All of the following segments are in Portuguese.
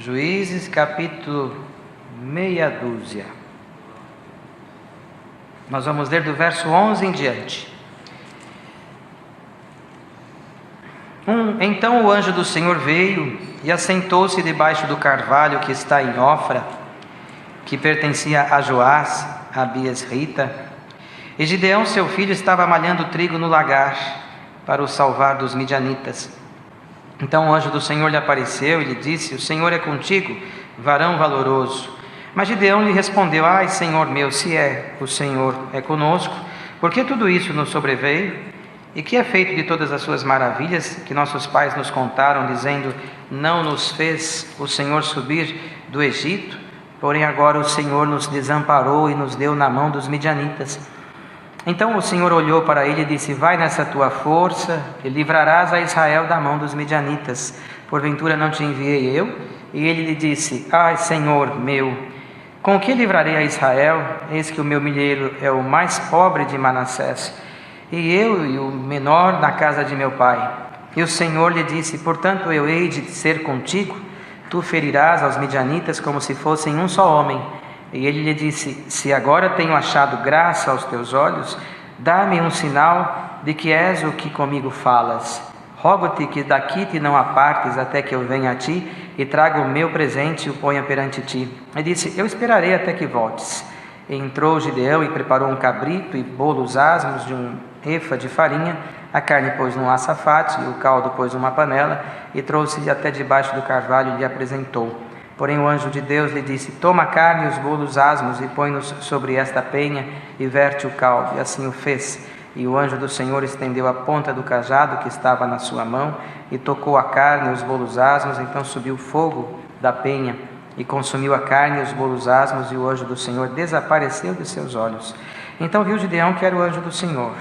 Juízes, capítulo meia dúzia. Nós vamos ler do verso 11 em diante. Então o anjo do Senhor veio e assentou-se debaixo do carvalho que está em Ofra, que pertencia a Joás, a Abiesrita. E Gideão, seu filho, estava malhando trigo no lagar para o salvar dos midianitas. Então o anjo do Senhor lhe apareceu e lhe disse: O Senhor é contigo, varão valoroso. Mas Gideão lhe respondeu: Ai, Senhor meu, se o Senhor é conosco, por que tudo isso nos sobreveio? E que é feito de todas as suas maravilhas que nossos pais nos contaram, dizendo: Não nos fez o Senhor subir do Egito? Porém agora o Senhor nos desamparou e nos deu na mão dos midianitas. Então o Senhor olhou para ele e disse: Vai nessa tua força e livrarás a Israel da mão dos midianitas. Porventura não te enviei eu? E ele lhe disse: Ai, Senhor meu, com que livrarei a Israel? Eis que o meu milheiro é o mais pobre de Manassés, e eu e o menor na casa de meu pai. E o Senhor lhe disse: Portanto eu hei de ser contigo, tu ferirás aos midianitas como se fossem um só homem. E ele lhe disse: Se agora tenho achado graça aos teus olhos, dá-me um sinal de que és o que comigo falas. Rogo-te que daqui te não apartes até que eu venha a ti e traga o meu presente e o ponha perante ti. E disse: Eu esperarei até que voltes. E entrou Gideão e preparou um cabrito e bolos asmos de um efa de farinha. A carne pôs num açafate e o caldo pôs numa panela, e trouxe-lhe até debaixo do carvalho e lhe apresentou. Porém o anjo de Deus lhe disse: Toma a carne e os bolos asmos e põe-nos sobre esta penha e verte o caldo. E assim o fez. E o anjo do Senhor estendeu a ponta do cajado que estava na sua mão e tocou a carne e os bolos asmos. Então subiu o fogo da penha e consumiu a carne e os bolos asmos, e o anjo do Senhor desapareceu de seus olhos. Então viu Gideão que era o anjo do Senhor.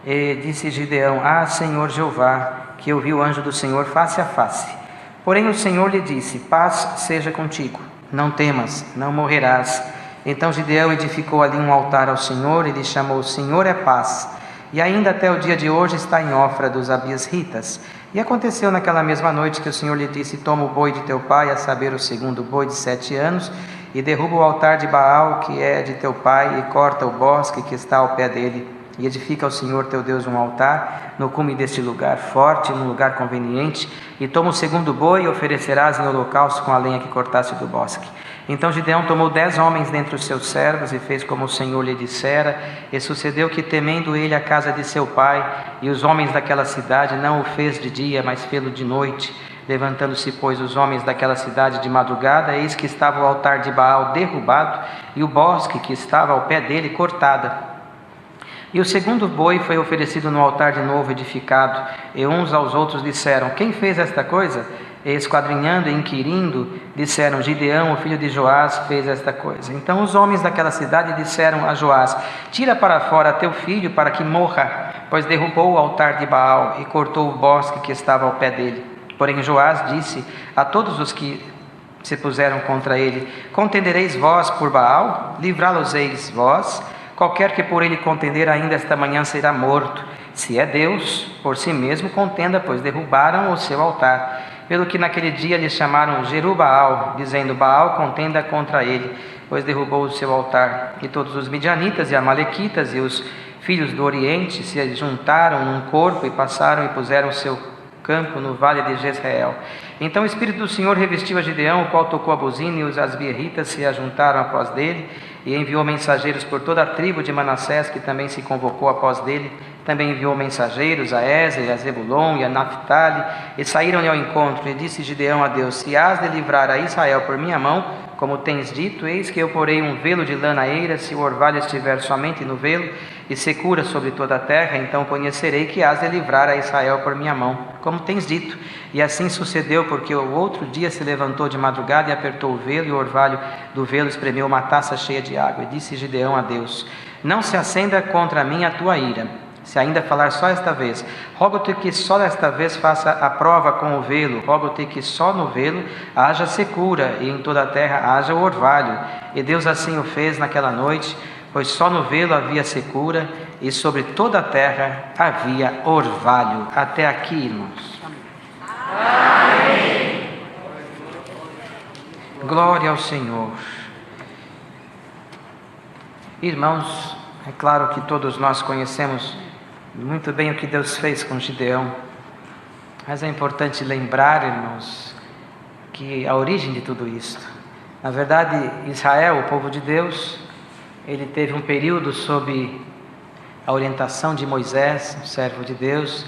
E disse Gideão: Ah, Senhor Jeová, que eu vi o anjo do Senhor face a face. Porém o Senhor lhe disse: Paz seja contigo, não temas, não morrerás. Então Gideão edificou ali um altar ao Senhor e lhe chamou: O Senhor é paz. E ainda até o dia de hoje está em Ofra dos Abiesritas. E aconteceu naquela mesma noite que o Senhor lhe disse: Toma o boi de teu pai, a saber, o segundo boi de 7 anos, e derruba o altar de Baal, que é de teu pai, e corta o bosque que está ao pé dele. E edifica ao Senhor teu Deus um altar no cume deste lugar forte, num lugar conveniente. E toma o segundo boi e oferecerás em holocausto com a lenha que cortaste do bosque. Então Gideão tomou 10 homens dentre os seus servos e fez como o Senhor lhe dissera. E sucedeu que, temendo ele a casa de seu pai e os homens daquela cidade, não o fez de dia, mas fê-lo de noite. Levantando-se, pois, os homens daquela cidade de madrugada, eis que estava o altar de Baal derrubado e o bosque que estava ao pé dele cortada. E o segundo boi foi oferecido no altar de novo edificado, e uns aos outros disseram: Quem fez esta coisa? E esquadrinhando e inquirindo, disseram: Gideão, o filho de Joás, fez esta coisa. Então os homens daquela cidade disseram a Joás: Tira para fora teu filho para que morra, pois derrubou o altar de Baal e cortou o bosque que estava ao pé dele. Porém Joás disse a todos os que se puseram contra ele: Contendereis vós por Baal? Livrá-los-eis vós? Qualquer que por ele contender ainda esta manhã será morto. Se é Deus, por si mesmo contenda, pois derrubaram o seu altar. Pelo que naquele dia lhe chamaram Jerubaal, dizendo: Baal contenda contra ele, pois derrubou o seu altar. E todos os midianitas e amalequitas e os filhos do Oriente se juntaram num corpo e passaram e puseram o seu campo no vale de Jezreel. Então o Espírito do Senhor revestiu a Gideão, o qual tocou a buzina, e os asbieritas se ajuntaram após dele, e enviou mensageiros por toda a tribo de Manassés, que também se convocou após dele. Também enviou mensageiros a Ézer, a Zebulon e a Naphtali, e saíram-lhe ao encontro. E disse Gideão a Deus: Se has de livrar a Israel por minha mão, como tens dito, eis que eu porei um velo de lã na eira, se o orvalho estiver somente no velo, e secura sobre toda a terra, então conhecerei que has de livrar a Israel por minha mão, como tens dito. E assim sucedeu, porque o outro dia se levantou de madrugada e apertou o velo, e o orvalho do velo espremeu uma taça cheia de água. E disse Gideão a Deus: Não se acenda contra mim a tua ira, se ainda falar só esta vez. Rogo-te que só desta vez faça a prova com o velo. Rogo-te que só no velo haja secura, e em toda a terra haja o orvalho. E Deus assim o fez naquela noite, pois só no velo havia secura, e sobre toda a terra havia orvalho. Até aqui, irmãos. Amém. Glória ao Senhor. Irmãos, é claro que todos nós conhecemos muito bem o que Deus fez com Gideão, mas é importante lembrar, irmãos, que a origem de tudo isto, na verdade, Israel, o povo de Deus, ele teve um período sob a orientação de Moisés, o servo de Deus,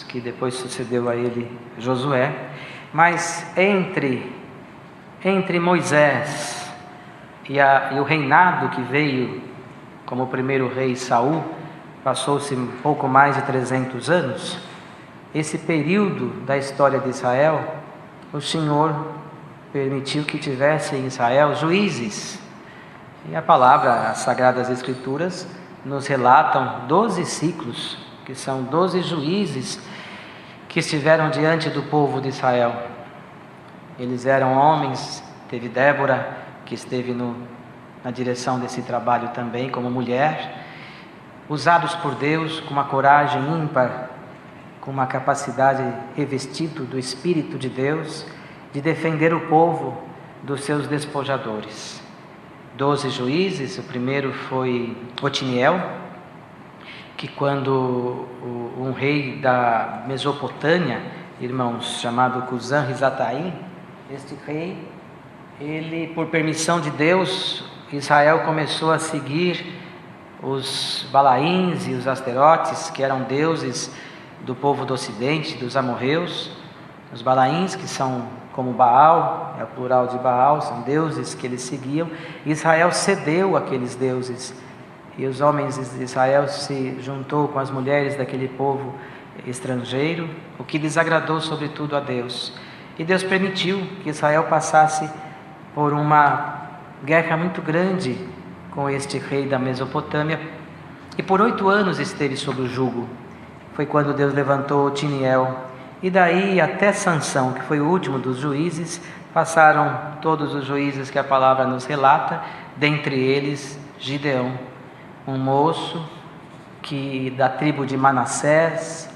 que depois sucedeu a ele Josué, mas entre Moisés e o reinado que veio como o primeiro rei Saul, passou-se um pouco mais de 300 anos. Esse período da história de Israel, o Senhor permitiu que tivesse em Israel juízes. E a palavra, as Sagradas Escrituras, nos relatam 12 ciclos, que são 12 juízes que estiveram diante do povo de Israel. Eles eram homens, teve Débora, que esteve na direção desse trabalho também, como mulher, usados por Deus com uma coragem ímpar, com uma capacidade revestido do Espírito de Deus, de defender o povo dos seus despojadores. 12 juízes, o primeiro foi Otiniel, que quando um rei da Mesopotâmia, irmãos, chamado Cusã-Risataim, este rei, ele, por permissão de Deus, Israel começou a seguir os Balaíns e os Asterotes, que eram deuses do povo do Ocidente, dos amorreus. Os Balaíns, que são como Baal, é o plural de Baal, são deuses que eles seguiam. Israel cedeu àqueles deuses, e os homens de Israel se juntou com as mulheres daquele povo estrangeiro, o que desagradou sobretudo a Deus. E Deus permitiu que Israel passasse por uma guerra muito grande com este rei da Mesopotâmia, e por 8 anos esteve sob o jugo. Foi quando Deus levantou Otiniel, e daí até Sansão, que foi o último dos juízes, passaram todos os juízes que a palavra nos relata, dentre eles Gideão, um moço que da tribo de Manassés.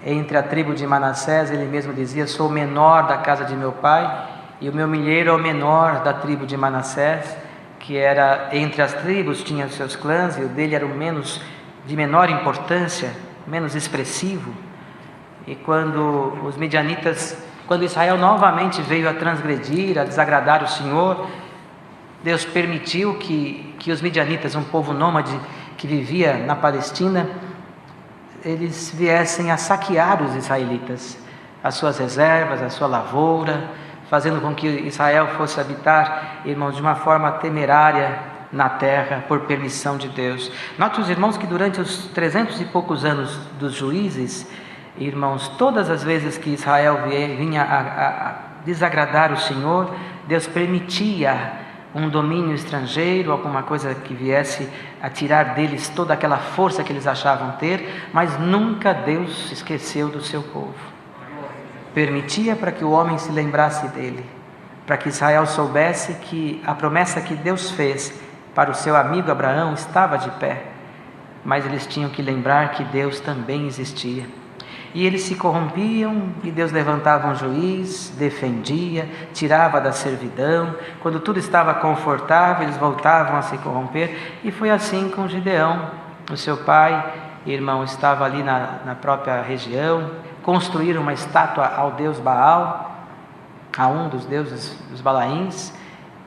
Entre a tribo de Manassés, ele mesmo dizia: sou o menor da casa de meu pai, e o meu milheiro é o menor da tribo de Manassés, que era entre as tribos, tinha os seus clãs, e o dele era de menor importância, menos expressivo. E quando os midianitas, quando Israel novamente veio a transgredir, a desagradar o Senhor, Deus permitiu que os midianitas, um povo nômade que vivia na Palestina, eles viessem a saquear os israelitas, as suas reservas, a sua lavoura, fazendo com que Israel fosse habitar, irmãos, de uma forma temerária na terra, por permissão de Deus. Note, os irmãos, que durante os 300 e poucos anos dos juízes, irmãos, todas as vezes que Israel vinha a desagradar o Senhor, Deus permitia um domínio estrangeiro, alguma coisa que viesse a tirar deles toda aquela força que eles achavam ter, mas nunca Deus se esqueceu do seu povo. Permitia para que o homem se lembrasse dele, para que Israel soubesse que a promessa que Deus fez para o seu amigo Abraão estava de pé, mas eles tinham que lembrar que Deus também existia. E eles se corrompiam, e Deus levantava um juiz, defendia, tirava da servidão. Quando tudo estava confortável, eles voltavam a se corromper. E foi assim com Gideão. O seu pai, irmão, estava ali na própria região, construíram uma estátua ao deus Baal, a um dos deuses dos Balaíns,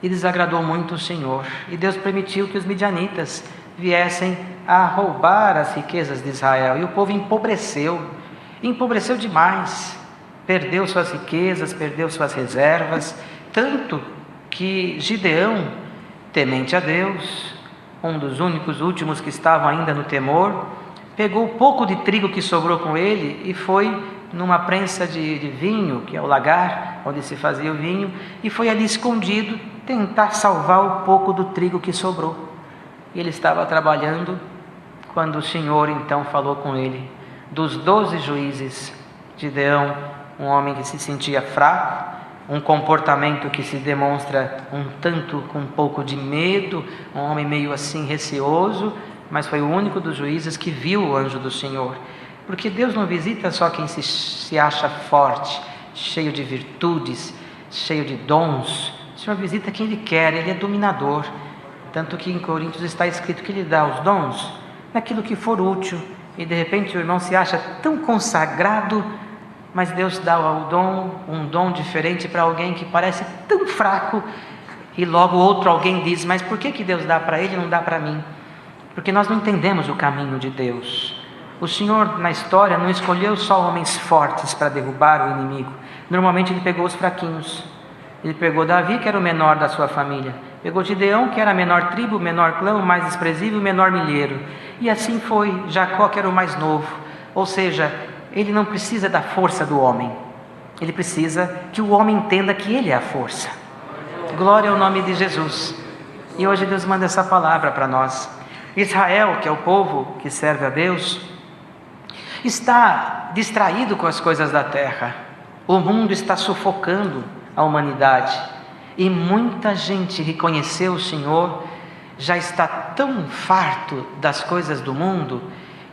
e desagradou muito o Senhor. E Deus permitiu que os midianitas viessem a roubar as riquezas de Israel, e o povo empobreceu demais, perdeu suas riquezas, perdeu suas reservas, tanto que Gideão, temente a Deus, um dos únicos últimos que estavam ainda no temor, pegou o pouco de trigo que sobrou com ele e foi numa prensa de vinho, que é o lagar onde se fazia o vinho, e foi ali escondido tentar salvar o pouco do trigo que sobrou. Ele estava trabalhando quando o Senhor então falou com ele. Dos 12 juízes, Gideão, um homem que se sentia fraco, um comportamento que se demonstra com um pouco de medo, um homem meio assim receoso, mas foi o único dos juízes que viu o anjo do Senhor. Porque Deus não visita só quem se acha forte, cheio de virtudes, cheio de dons, O Senhor visita quem Ele quer, Ele é dominador. Tanto que em Coríntios está escrito que Ele dá os dons naquilo que for útil. E de repente o irmão se acha tão consagrado, mas Deus dá um dom diferente para alguém que parece tão fraco. E logo outro alguém diz: mas por que Deus dá para ele e não dá para mim? Porque nós não entendemos o caminho de Deus. O Senhor na história não escolheu só homens fortes para derrubar o inimigo. Normalmente Ele pegou os fraquinhos. Ele pegou Davi, que era o menor da sua família. Pegou Gideão, que era a menor tribo, o menor clã, o mais desprezível, o menor milheiro. E assim foi Jacó, que era o mais novo. Ou seja, ele não precisa da força do homem. Ele precisa que o homem entenda que ele é a força. Glória ao nome de Jesus. E hoje Deus manda essa palavra para nós. Israel, que é o povo que serve a Deus, está distraído com as coisas da terra. O mundo está sufocando a humanidade. E muita gente reconheceu o Senhor, já está tão farto das coisas do mundo,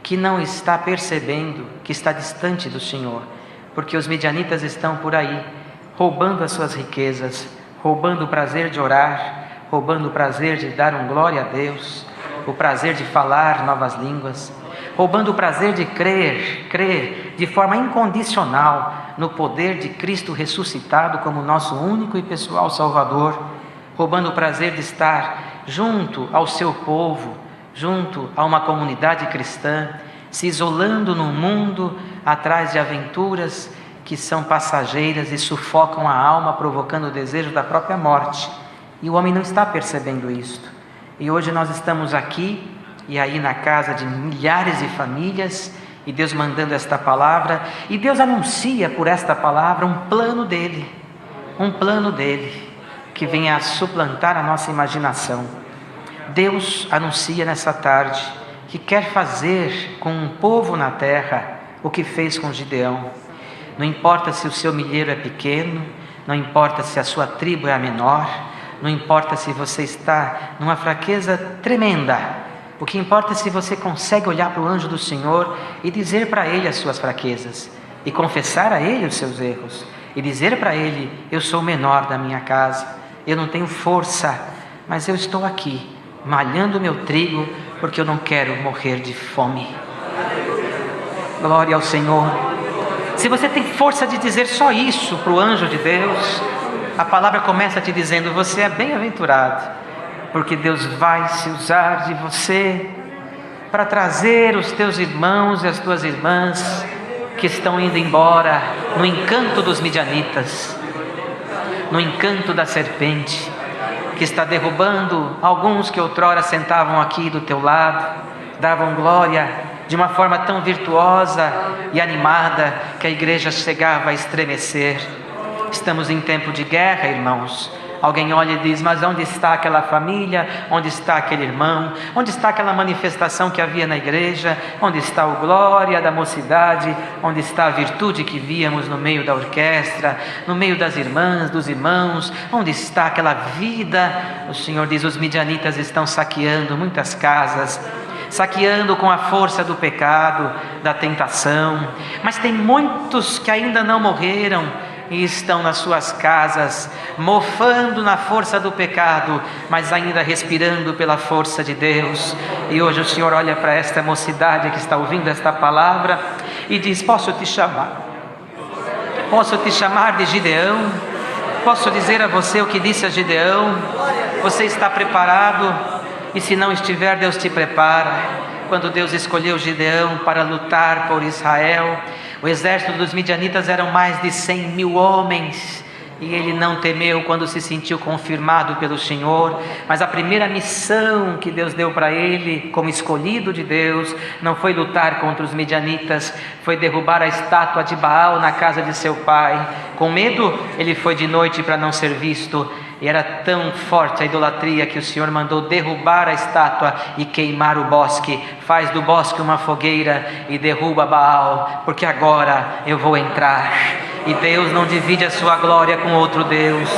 que não está percebendo que está distante do Senhor. Porque os midianitas estão por aí, roubando as suas riquezas, roubando o prazer de orar, roubando o prazer de dar glória a Deus, o prazer de falar novas línguas, roubando o prazer de crer de forma incondicional no poder de Cristo ressuscitado como nosso único e pessoal Salvador, roubando o prazer de estar junto ao seu povo, junto a uma comunidade cristã, se isolando no mundo atrás de aventuras que são passageiras e sufocam a alma, provocando o desejo da própria morte. E o homem não está percebendo isto. E hoje nós estamos aqui e aí na casa de milhares de famílias, e Deus mandando esta palavra, e Deus anuncia por esta palavra um plano dele, que venha a suplantar a nossa imaginação. Deus anuncia nessa tarde que quer fazer com um povo na terra o que fez com Gideão. Não importa se o seu milheiro é pequeno, não importa se a sua tribo é a menor, não importa se você está numa fraqueza tremenda. O que importa é se você consegue olhar para o anjo do Senhor e dizer para ele as suas fraquezas, e confessar a ele os seus erros, e dizer para ele: eu sou o menor da minha casa, eu não tenho força, mas eu estou aqui, malhando o meu trigo, porque eu não quero morrer de fome. Glória ao Senhor. Se você tem força de dizer só isso para o anjo de Deus, a palavra começa te dizendo: você é bem-aventurado, porque Deus vai se usar de você para trazer os teus irmãos e as tuas irmãs que estão indo embora no encanto dos midianitas, no encanto da serpente, que está derrubando alguns que outrora sentavam aqui do teu lado, davam glória de uma forma tão virtuosa e animada que a igreja chegava a estremecer. Estamos em tempo de guerra, irmãos. Alguém olha e diz: mas onde está aquela família? Onde está aquele irmão? Onde está aquela manifestação que havia na igreja? Onde está o glória da mocidade? Onde está a virtude que víamos no meio da orquestra, no meio das irmãs, dos irmãos? Onde está aquela vida? O Senhor diz: os midianitas estão saqueando muitas casas, saqueando com a força do pecado, da tentação. Mas tem muitos que ainda não morreram e estão nas suas casas, mofando na força do pecado, mas ainda respirando pela força de Deus. E hoje o Senhor olha para esta mocidade que está ouvindo esta palavra e diz: posso te chamar? Posso te chamar de Gideão? Posso dizer a você o que disse a Gideão? Você está preparado? E se não estiver, Deus te prepara. Quando Deus escolheu Gideão para lutar por Israel, o exército dos midianitas eram mais de 100.000 homens, e ele não temeu quando se sentiu confirmado pelo Senhor. Mas a primeira missão que Deus deu para ele, como escolhido de Deus, não foi lutar contra os midianitas, foi derrubar a estátua de Baal na casa de seu pai. Com medo, ele foi de noite para não ser visto. E era tão forte a idolatria que o Senhor mandou derrubar a estátua e queimar o bosque. Faz do bosque uma fogueira e derruba Baal, porque agora eu vou entrar. E Deus não divide a sua glória com outro Deus.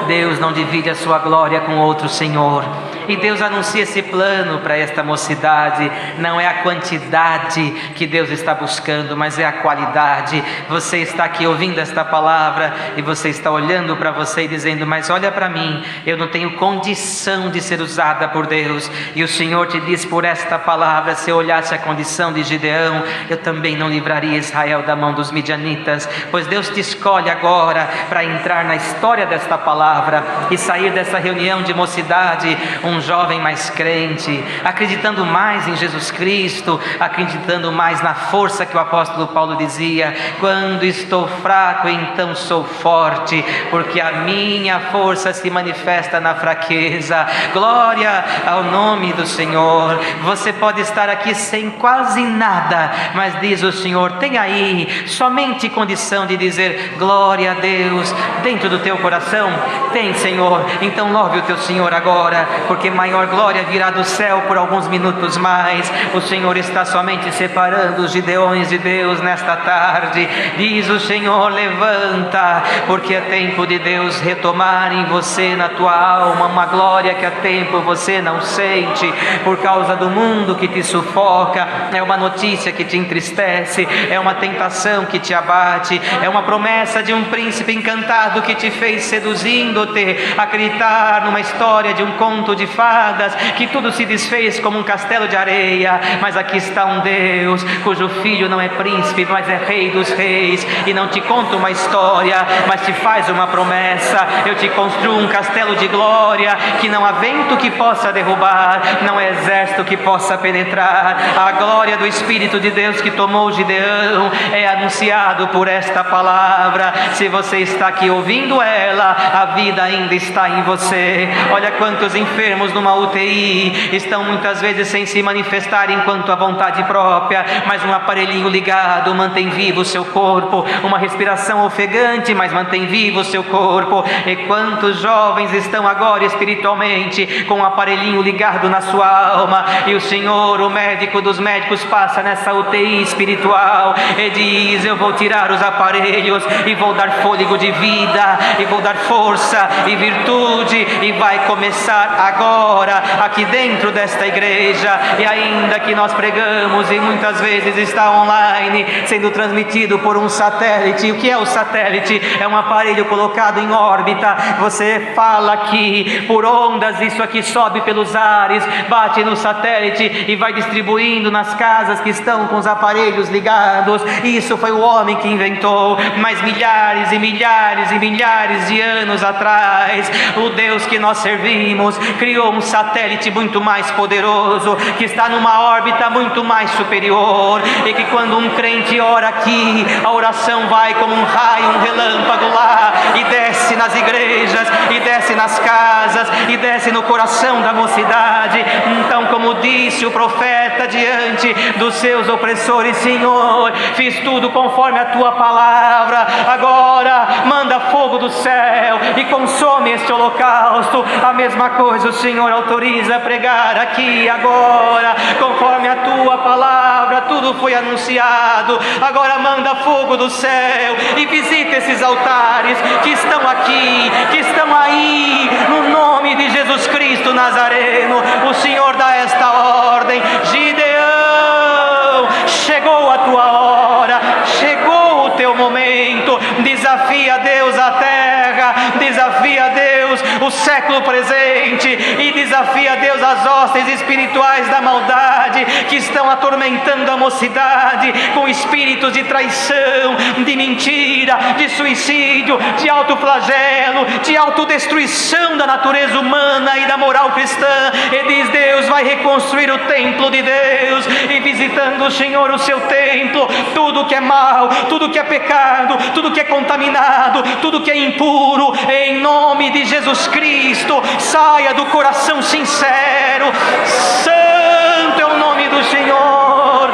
Deus não divide a sua glória com outro Senhor. E Deus anuncia esse plano para esta mocidade. Não é a quantidade que Deus está buscando, mas é a qualidade. Você está aqui ouvindo esta palavra e você está olhando para você e dizendo: mas olha para mim, eu não tenho condição de ser usada por Deus. E o Senhor te diz por esta palavra: se eu olhasse a condição de Gideão, eu também não livraria Israel da mão dos midianitas. Pois Deus te escolhe agora para entrar na história desta palavra e sair dessa reunião de mocidade um jovem mais crente, acreditando mais em Jesus Cristo, acreditando mais na força que o apóstolo Paulo dizia: quando estou fraco, então sou forte, porque a minha força se manifesta na fraqueza. Glória ao nome do Senhor. Você pode estar aqui sem quase nada, mas diz o Senhor, tem aí somente condição de dizer glória a Deus dentro do teu coração? Tem, Senhor? Então louve o teu Senhor agora, porque maior glória virá do céu por alguns minutos mais. O Senhor está somente separando os Gideões de Deus nesta tarde. Diz o Senhor: levanta, porque é tempo de Deus retomar em você, na tua alma, uma glória que há tempo você não sente, por causa do mundo que te sufoca. É uma notícia que te entristece, é uma tentação que te abate, é uma promessa de um príncipe encantado que te fez, seduzindo-te a acreditar numa história de um conto de fadas, que tudo se desfez como um castelo de areia. Mas aqui está um Deus cujo filho não é príncipe, mas é rei dos reis, e não te conta uma história, mas te faz uma promessa: eu te construo um castelo de glória, que não há vento que possa derrubar, não é exército que possa penetrar. A glória do Espírito de Deus que tomou Gideão é anunciado por esta palavra. Se você está aqui ouvindo ela, a vida ainda está em você. Olha quantos enfermos numa UTI estão muitas vezes sem se manifestar enquanto a vontade própria, mas um aparelhinho ligado mantém vivo o seu corpo, uma respiração ofegante, mas mantém vivo o seu corpo. E quantos jovens estão agora espiritualmente com um aparelhinho ligado na sua alma, e o Senhor, o médico dos médicos, passa nessa UTI espiritual e diz: eu vou tirar os aparelhos e vou dar fôlego de vida, e vou dar força e virtude, e vai começar agora aqui dentro desta igreja. E ainda que nós pregamos e muitas vezes está online, sendo transmitido por um satélite. O que é o satélite? É um aparelho colocado em órbita. Você fala aqui por ondas, isso aqui sobe pelos ares, bate no satélite e vai distribuindo nas casas que estão com os aparelhos ligados. Isso foi o homem que inventou, mas milhares e milhares e milhares de anos atrás, o Deus que nós servimos criou um satélite muito mais poderoso, que está numa órbita muito mais superior, e que quando um crente ora aqui, a oração vai como um raio, um relâmpago lá, e desce nas igrejas, e desce nas casas, e desce no coração da mocidade. Então, como disse o profeta diante dos seus opressores: Senhor, fiz tudo conforme a tua palavra, agora manda fogo do céu e consome este holocausto. A mesma coisa o Senhor autoriza a pregar aqui agora, conforme a tua palavra, tudo foi anunciado. Agora manda fogo do céu e visita esses altares que estão aqui, que estão aí, no nome de Jesus Cristo Nazareno. O Senhor dá esta ordem: Gideão, chegou a tua hora, chegou o teu momento. Desafia a Deus a terra, desafia a Deus o século presente, e desafia a Deus as hostes espirituais da maldade que estão atormentando a mocidade com espíritos de traição, de mentira, de suicídio, de autoflagelo, de autodestruição da natureza humana e da moral cristã. E diz: Deus vai reconstruir o templo de Deus, e visitando o Senhor o seu templo, tudo que é mal, tudo que é pecado, tudo que é contaminado, tudo que é impuro, em nome de Jesus Cristo, saia do coração sincero. Santo é o nome do Senhor,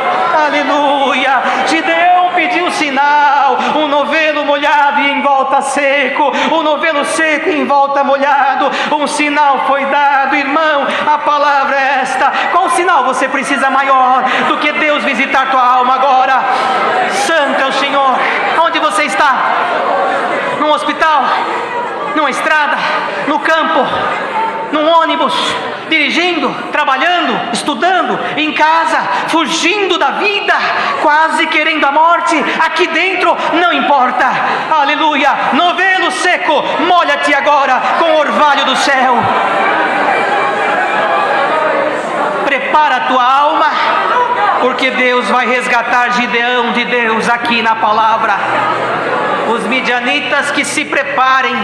aleluia. Gideão pediu sinal: um novelo molhado e em volta seco, um novelo seco e em volta molhado. Um sinal foi dado, irmão. A palavra é esta. Qual sinal você precisa maior do que Deus visitar tua alma agora? Santo é o Senhor. Onde você está? Num hospital? Numa estrada? No campo? num ônibus, dirigindo, trabalhando, estudando, em casa, fugindo da vida, quase querendo a morte, aqui dentro, não importa, aleluia, novelo seco, molha-te agora com o orvalho do céu. Prepara a tua alma, porque Deus vai resgatar Gideão de Deus aqui na palavra. Os midianitas que se preparem,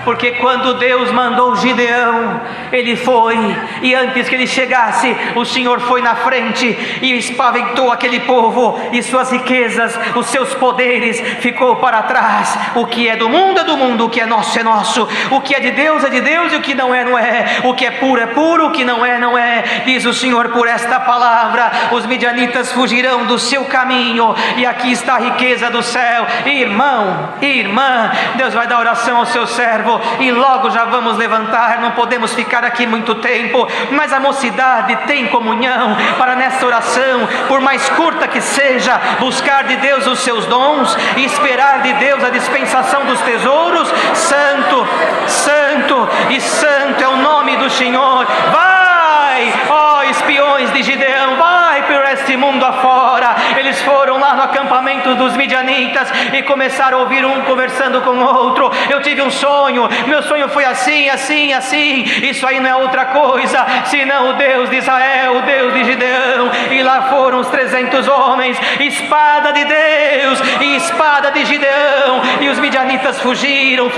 porque quando Deus mandou Gideão, ele foi, e antes que ele chegasse, o Senhor foi na frente e espaventou aquele povo, e suas riquezas, os seus poderes, ficou para trás. O que é do mundo é do mundo, o que é nosso é nosso, o que é de Deus, e o que não é, não é, o que é puro, o que não é, não é, diz o Senhor por esta palavra. Os midianitas fugirão do seu caminho, e aqui está a riqueza do céu. Irmão, irmã, Deus vai dar oração ao seu servo, e logo já vamos levantar, não podemos ficar aqui muito tempo, mas a mocidade tem comunhão para nessa oração, por mais curta que seja, buscar de Deus os seus dons, e esperar de Deus a dispensação dos tesouros. Santo, santo e santo é o nome do Senhor. Vai, ó espiões de Gideão, vai por este mundo afora. Eles foram lá no acampamento dos midianitas e começaram a ouvir um conversando com o outro. Eu tive um sonho, meu sonho foi assim, assim, assim. Isso aí não é outra coisa senão o Deus de Israel, o Deus de Gideão. E lá foram os 300 homens, espada de Deus e espada de Gideão. E os midianitas fugiram,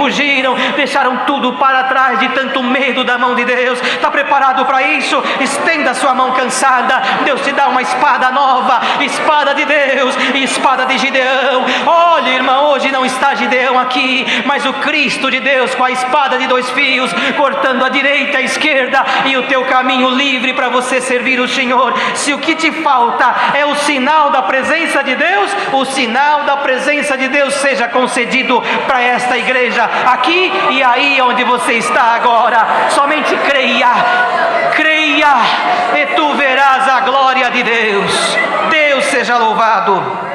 deixaram tudo para trás de tanto medo da mão de Deus. Está preparado para isso? Estenda a sua mão cansada, Deus te dá uma espada nova, espada de Deus e espada de Gideão. Olha, irmão, hoje não está Gideão aqui, mas o Cristo de Deus com a espada de 2 fios, cortando a direita e a esquerda, e o teu caminho livre para você servir o Senhor. Se o que te falta é o sinal da presença de Deus, o sinal da presença de Deus seja concedido para esta igreja, aqui e aí onde você está agora. Somente creia, creia, e tu verás a glória de Deus. Deus seja louvado.